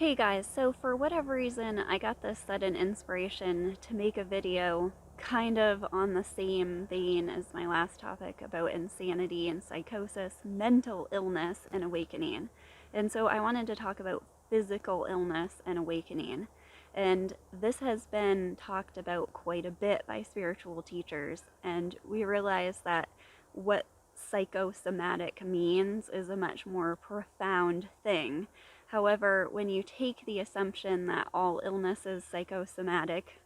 Hey guys, so for whatever reason, I got this sudden inspiration to make a video kind of on the same vein as my last topic about insanity and psychosis, mental illness and awakening. And so I wanted to talk about physical illness and awakening. And this has been talked about quite a bit by spiritual teachers, and we realize that what psychosomatic means is a much more profound thing. However, when you take the assumption that all illness is psychosomatic,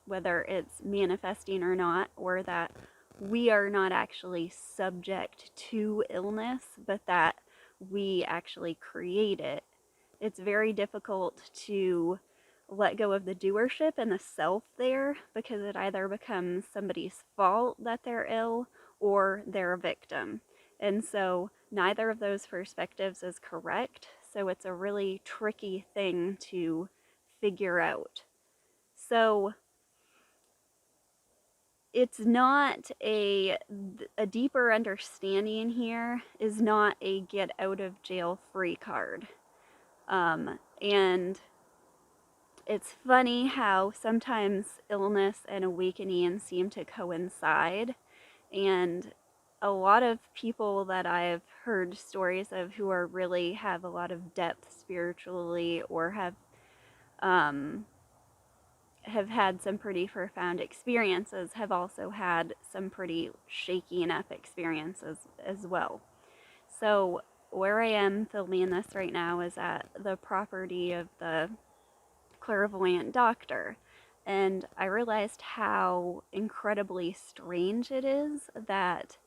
whether it's manifesting or not, or that we are not actually subject to illness, but that we actually create it, it's very difficult to let go of the doership and the self there, because it either becomes somebody's fault that they're ill or they're a victim. And so neither of those perspectives is correct. So it's a really tricky thing to figure out. So it's not a deeper understanding here is not a get out of jail free card. And it's funny how sometimes illness and awakening seem to coincide. And a lot of people that I've heard stories of who are really have a lot of depth spiritually or um, have had some pretty profound experiences have also had some pretty shaky enough experiences as well. So where I am filming this right now is at the property of the clairvoyant doctor. And I realized how incredibly strange it is that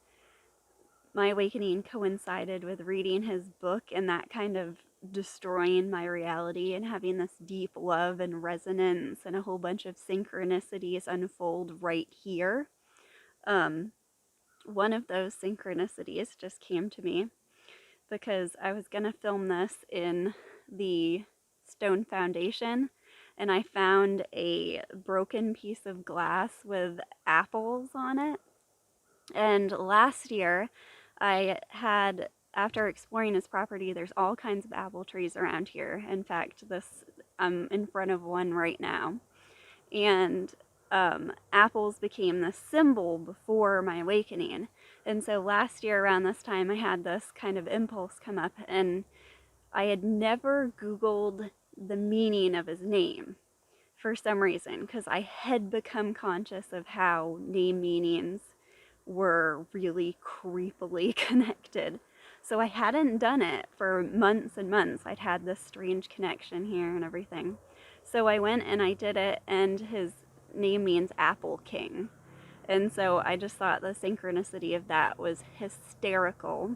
my awakening coincided with reading his book and that kind of destroying my reality and having this deep love and resonance and a whole bunch of synchronicities unfold right here. Um, One of those synchronicities just came to me because I was going to film this in the stone foundation, and I found a broken piece of glass with apples on it. And last year, I had, after exploring this property, there's all kinds of apple trees around here. In fact, I'm in front of one right now. And apples became the symbol before my awakening. And so last year around this time, I had this kind of impulse come up, and I had never Googled the meaning of his name for some reason, because I had become conscious of how name meanings were really creepily connected. So I hadn't done it for months and months. I'd had this strange connection here and everything. So I went and I did it, and his name means Apple King. And so I just thought the synchronicity of that was hysterical.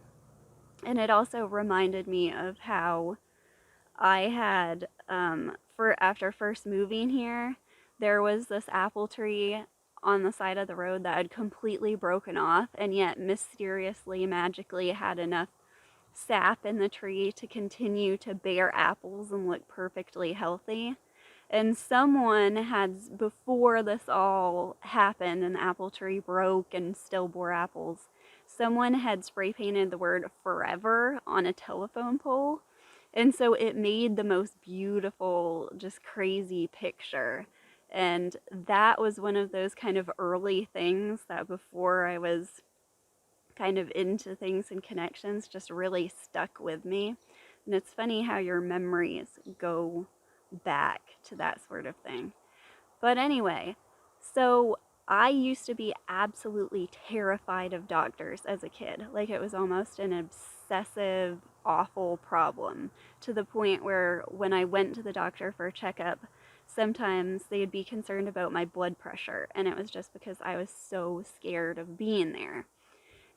And it also reminded me of how I had, after first moving here, there was this apple tree on the side of the road that had completely broken off, and yet mysteriously, magically had enough sap in the tree to continue to bear apples and look perfectly healthy. And someone had, before this all happened and the apple tree broke and still bore apples, someone had spray painted the word forever on a telephone pole. And so it made the most beautiful, just crazy picture. And that was one of those kind of early things that before I was kind of into things and connections just really stuck with me. And it's funny how your memories go back to that sort of thing. But anyway, so I used to be absolutely terrified of doctors as a kid. Like it was almost an obsessive, awful problem, to the point where when I went to the doctor for a checkup, sometimes they'd be concerned about my blood pressure, and it was just because I was so scared of being there.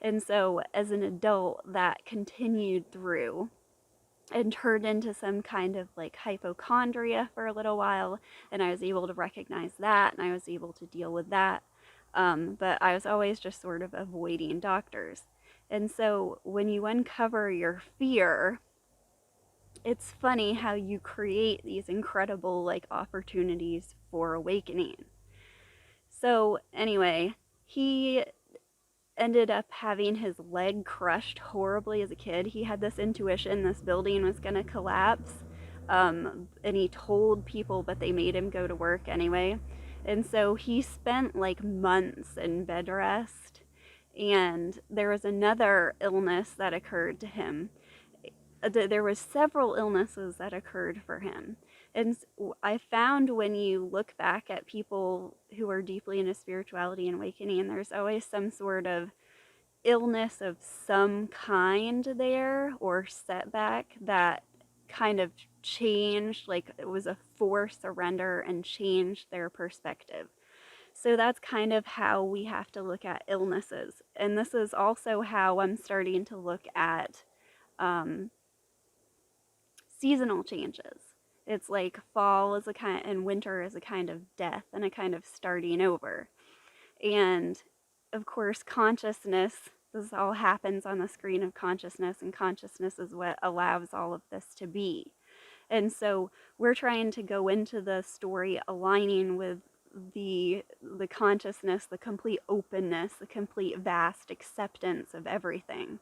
And so as an adult, that continued through and turned into some kind of like hypochondria for a little while, and I was able to recognize that and I was able to deal with that. But I was always just sort of avoiding doctors. And so when you uncover your fear, it's funny how you create these incredible like opportunities for awakening. So anyway, he ended up having his leg crushed horribly as a kid. He had this intuition this building was going to collapse. And he told people, but they made him go to work anyway. And so he spent like months in bed rest. And there was another illness that occurred to him. There was several illnesses that occurred for him. And I found when you look back at people who are deeply into spirituality and awakening, there's always some sort of illness of some kind there or setback that kind of changed, like it was a forced surrender and changed their perspective. So that's kind of how we have to look at illnesses. And this is also how I'm starting to look at um, seasonal changes. It's like fall is a kind and winter is a kind of death and a kind of starting over. And of course, consciousness, this all happens on the screen of consciousness, and consciousness is what allows all of this to be. And so we're trying to go into the story aligning with the consciousness, the complete openness, the complete vast acceptance of everything.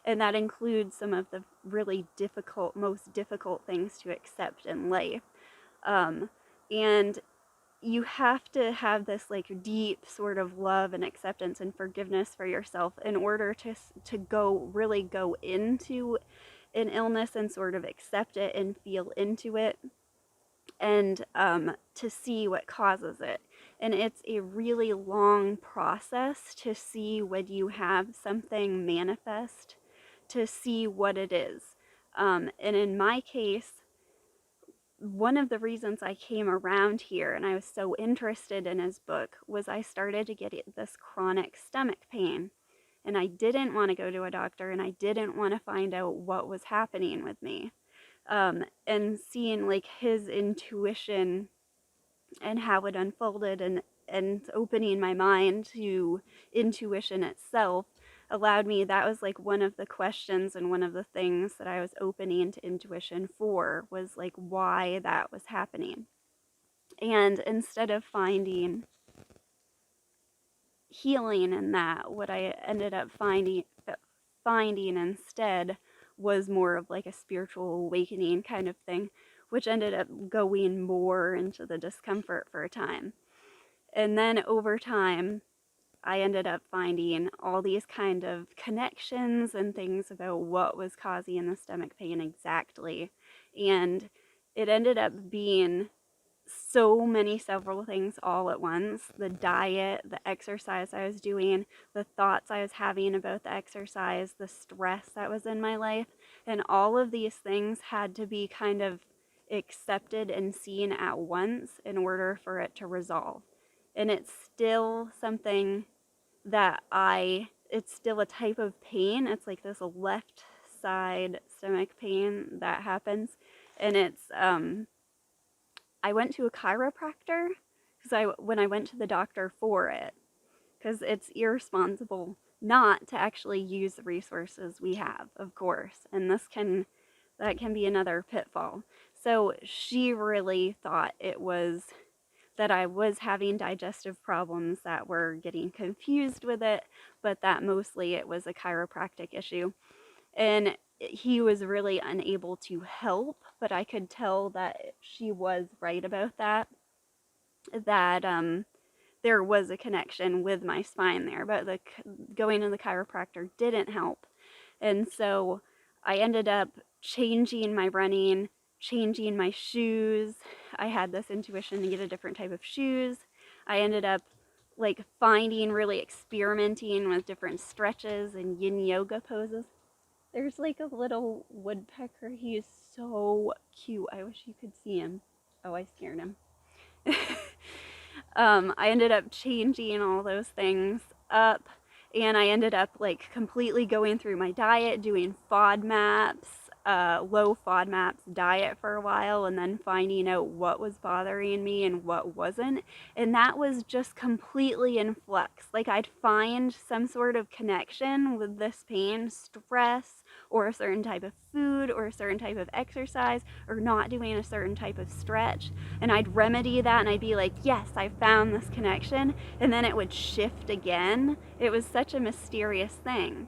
And that includes some of the really difficult, most difficult things to accept in life. And you have to have this like deep sort of love and acceptance and forgiveness for yourself in order to really go into an illness and sort of accept it and feel into it, and to see what causes it. And it's a really long process to see when you have something manifest, to see what it is. And in my case, one of the reasons I came around here and I was so interested in his book was I started to get this chronic stomach pain. And I didn't want to go to a doctor, and I didn't want to find out what was happening with me. And seeing like his intuition and how it unfolded, and opening my mind to intuition itself allowed me, that was like one of the questions and one of the things that I was opening to intuition for, was like why that was happening. And instead of finding healing in that, what I ended up finding instead was more of like a spiritual awakening kind of thing, which ended up going more into the discomfort for a time. And then over time, I ended up finding all these kind of connections and things about what was causing the stomach pain exactly. And it ended up being so many several things all at once: the diet, the exercise I was doing, the thoughts I was having about the exercise, the stress that was in my life. And all of these things had to be kind of accepted and seen at once in order for it to resolve. And it's still something that it's still a type of pain. It's like this left side stomach pain that happens. And it's I went to a chiropractor when I went to the doctor for it, because it's irresponsible not to actually use the resources we have, of course, and that can be another pitfall. So she really thought it was that I was having digestive problems that were getting confused with it, but that mostly it was a chiropractic issue. And he was really unable to help, but I could tell that she was right about that, that there was a connection with my spine there, but going to the chiropractor didn't help. And so I ended up changing my running, changing my shoes. I had this intuition to get a different type of shoes. I ended up like really experimenting with different stretches and yin yoga poses. There's like a little woodpecker. He is so cute. I wish you could see him. Oh, I scared him. I ended up changing all those things up, and I ended up like completely going through my diet, doing FODMAPs, low FODMAPs diet for a while, and then finding out what was bothering me and what wasn't. And that was just completely in flux. Like I'd find some sort of connection with this pain, stress, or a certain type of food, or a certain type of exercise, or not doing a certain type of stretch, and I'd remedy that, and I'd be like, yes, I found this connection, and then it would shift again. It was such a mysterious thing.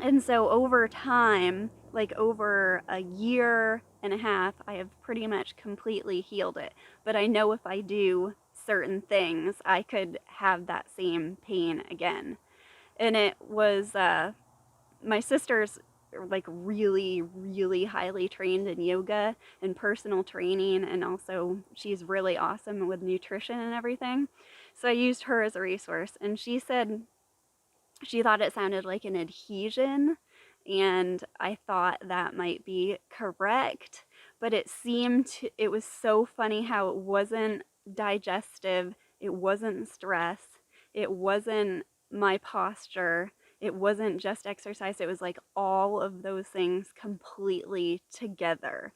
And so over time, like over a year and a half, I have pretty much completely healed it. But I know if I do certain things, I could have that same pain again. And it was my sister's like really highly trained in yoga and personal training, and also she's really awesome with nutrition and everything. So I used her as a resource, and she said she thought it sounded like an adhesion, and I thought that might be correct, but it was so funny how it wasn't digestive, it wasn't stress, it wasn't my posture, it wasn't just exercise, it was like all of those things completely together.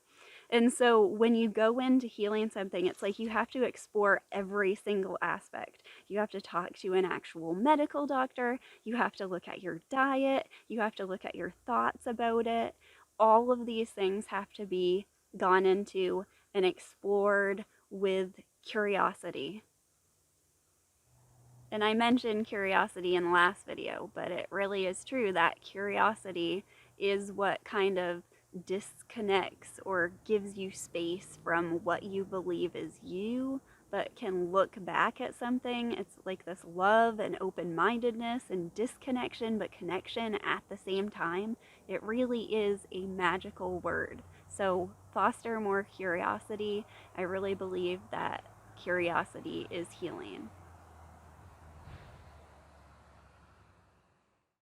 And so when you go into healing something, it's like you have to explore every single aspect. You have to talk to an actual medical doctor. You have to look at your diet. You have to look at your thoughts about it. All of these things have to be gone into and explored with curiosity. And I mentioned curiosity in the last video, but it really is true that curiosity is what kind of disconnects or gives you space from what you believe is you, but can look back at something. It's like this love and open mindedness and disconnection, but connection at the same time. It really is a magical word. So foster more curiosity. I really believe that curiosity is healing.